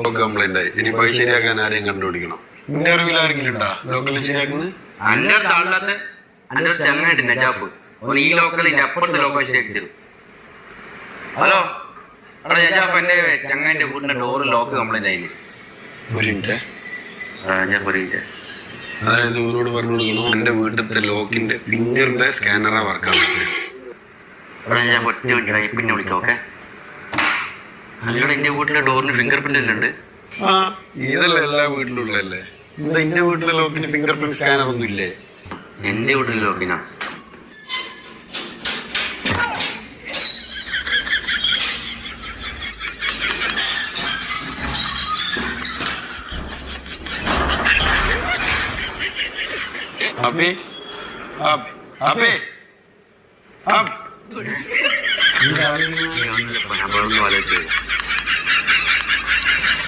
Complaint ആയി. ഇനി പൈസ ശരിയാക്കാൻ ആരെയും കണ്ടുപിടിക്കണം. നിന്റെ അറിവിൽ ആരെങ്കിലും ഉണ്ടാ ലോക്കലിൽ ശരിയാക്കുന്നത്? എന്റെ അടുത്ത് ആളില്ലാത്ത എന്റെ ഒരു ചങ്ങായിട്ട് നജാഫ് ഓൻ ഈ ലോക്കലിന്റെ അപ്പുറത്തെ ലോക്കൽ ശരിയാക്കി തരും. ഹലോ അവിടെ നജാഫ്, എന്റെ ചങ്ങാന്റെ വീടിന്റെ ഡോറ് ലോക്ക് കംപ്ലൈന്റ് ആയില്ലേ? ഒരു മിനിറ്റ്. നജാഫ് ഒരു മിനിറ്റ്. അതായത് ഇവരോട് പറഞ്ഞു കൊടുക്കണം എന്റെ വീട്ടിലത്തെ ലോക്കിന്റെ ഫിംഗറിന്റെ സ്കാനറാ വർക്കാൻ പറ്റുന്നത്. അവിടെ നജാഫ് ഒറ്റ മിനിറ്റ് പിന്നെ വിളിക്കാം. ഓക്കെ. അല്ലടെ എന്റെ വീട്ടിലെ ഡോറിന് ഫിംഗർ പ്രിന്റ് എല്ലാം ഉണ്ട്. ആ ഇതല്ല എല്ലാ വീട്ടിലും ഉള്ളതല്ലേ. എന്താ എന്റെ വീട്ടിലെ ലോക്കിന് ഫിംഗർ പ്രിന്റ് സ്കാനർ ഒന്നും ഇല്ലേ? എന്റെ വീട്ടിലെ ലോക്കിനാ. അബി അബ് അബി അബ് ഞാൻ ആലോചിച്ചത്